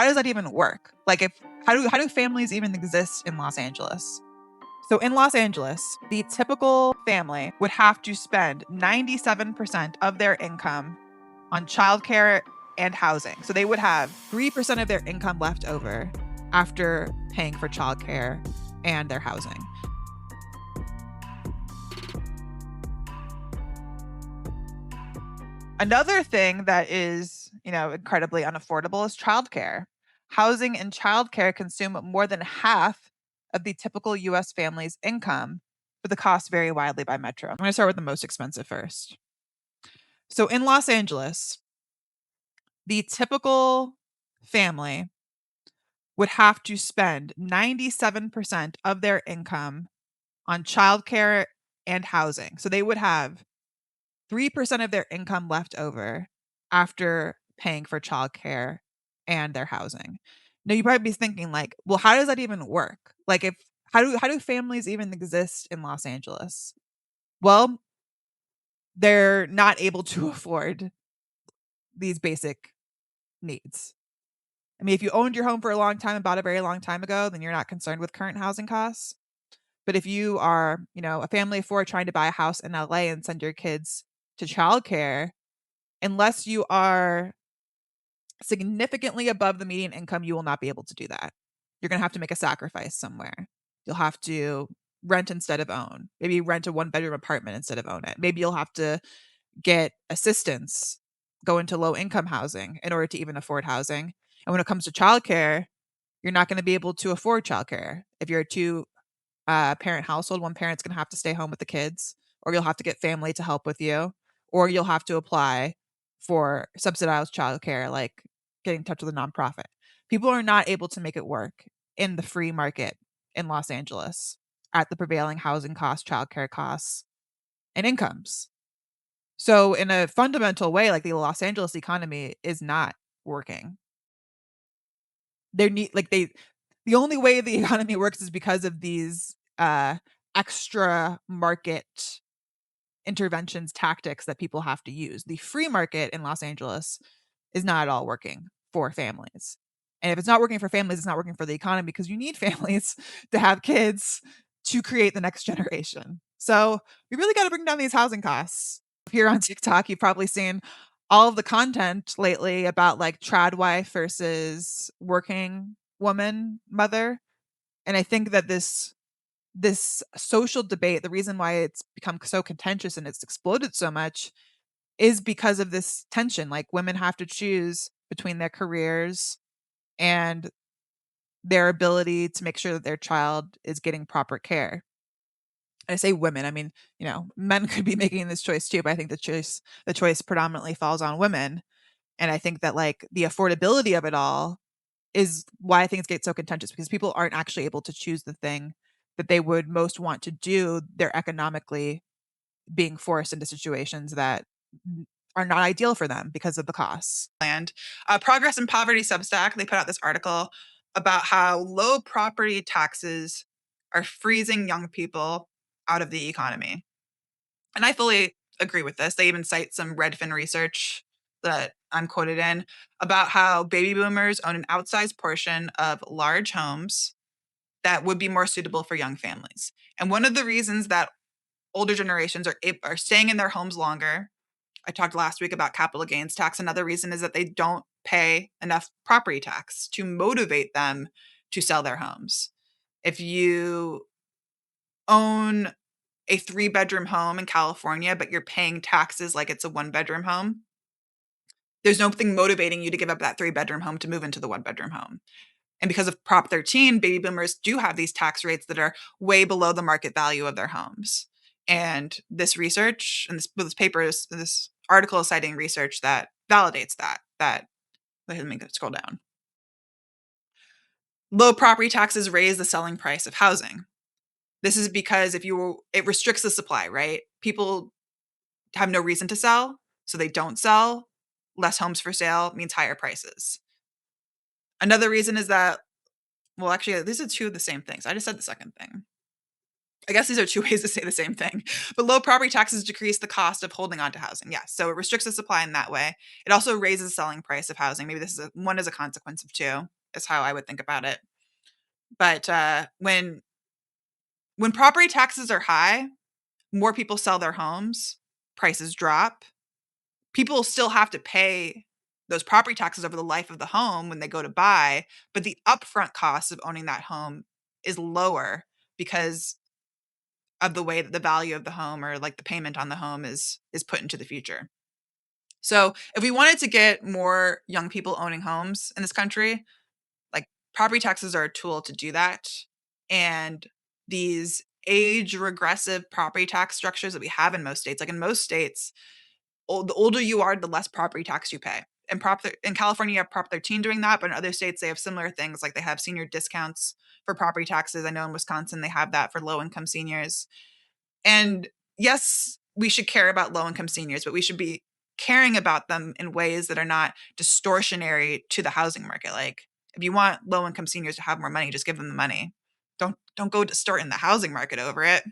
how does that even work? Like, if how do families even exist in Los Angeles? So in Los Angeles, the typical family would have to spend 97% of their income on childcare and housing. So they would have 3% of their income left over after paying for childcare and their housing. Another thing that is, incredibly unaffordable is childcare. Housing and childcare consume more than half of the typical US family's income, but the costs vary widely by metro. I'm going to start with the most expensive first. So in Los Angeles, the typical family would have to spend 97% of their income on childcare and housing. So they would have 3% of their income left over after paying for childcare and their housing. Now you probably be thinking like, well, how does that even work? Like if how do families even exist in Los Angeles? Well, they're not able to afford these basic needs. I mean, if you owned your home for a long time and bought a very long time ago, then you're not concerned with current housing costs. But if you are, a family of four trying to buy a house in LA and send your kids to childcare, unless you are significantly above the median income, you will not be able to do that. You're going to have to make a sacrifice somewhere. You'll have to rent instead of own. Maybe rent a one-bedroom apartment instead of own it. Maybe you'll have to get assistance, go into low-income housing in order to even afford housing. And when it comes to childcare, you're not going to be able to afford childcare. If you're a two parent household, one parent's going to have to stay home with the kids, or you'll have to get family to help with you, or you'll have to apply for subsidized childcare, like getting in touch with a nonprofit. People are not able to make it work in the free market in Los Angeles at the prevailing housing costs, childcare costs, and incomes. So, in a fundamental way, like the Los Angeles economy is not working. They need like the only way the economy works is because of these extra market interventions tactics that people have to use. The free market in Los Angeles is not at all working for families. And if it's not working for families, it's not working for the economy because you need families to have kids to create the next generation. So we really got to bring down these housing costs. Here on TikTok, you've probably seen all of the content lately about like trad wife versus working woman mother. And I think that this social debate, the reason why it's become so contentious and it's exploded so much is because of this tension. Like women have to choose between their careers and their ability to make sure that their child is getting proper care. I say women, I mean, men could be making this choice too, but I think the choice predominantly falls on women. And I think that like the affordability of it all is why things get so contentious because people aren't actually able to choose the thing that they would most want to do. They're economically being forced into situations that are not ideal for them because of the costs. And Progress and Poverty Substack, they put out this article about how low property taxes are freezing young people out of the economy. And I fully agree with this. They even cite some Redfin research that I'm quoted in about how baby boomers own an outsized portion of large homes that would be more suitable for young families. And one of the reasons that older generations are staying in their homes longer, I talked last week about capital gains tax. Another reason is that they don't pay enough property tax to motivate them to sell their homes. If you own a 3-bedroom home in California, but you're paying taxes like it's a 1-bedroom home, there's nothing motivating you to give up that 3-bedroom home to move into the 1-bedroom home. And because of Prop 13, baby boomers do have these tax rates that are way below the market value of their homes. And this research and this article is citing research that validates that let me scroll down. Low property taxes raise the selling price of housing. This is because it restricts the supply, right? People have no reason to sell, so they don't sell. Less homes for sale means higher prices. Another reason is that, well, actually, these are two of the same things. I just said the second thing. I guess these are two ways to say the same thing. But low property taxes decrease the cost of holding on to housing. Yes. So it restricts the supply in that way. It also raises the selling price of housing. Maybe this is one is a consequence of two, is how I would think about it. But when property taxes are high, more people sell their homes, prices drop. People still have to pay those property taxes over the life of the home when they go to buy, but the upfront cost of owning that home is lower because of the way that the value of the home or like the payment on the home is put into the future. So, if we wanted to get more young people owning homes in this country, like property taxes are a tool to do that. And these age regressive property tax structures that we have in most states, like in most states, the older you are, the less property tax you pay. And in California, you have Prop 13 doing that, but in other states, they have similar things. Like they have senior discounts for property taxes. I know in Wisconsin, they have that for low income seniors. And yes, we should care about low income seniors, but we should be caring about them in ways that are not distortionary to the housing market. Like if you want low income seniors to have more money, just give them the money. Don't go distorting the housing market over it.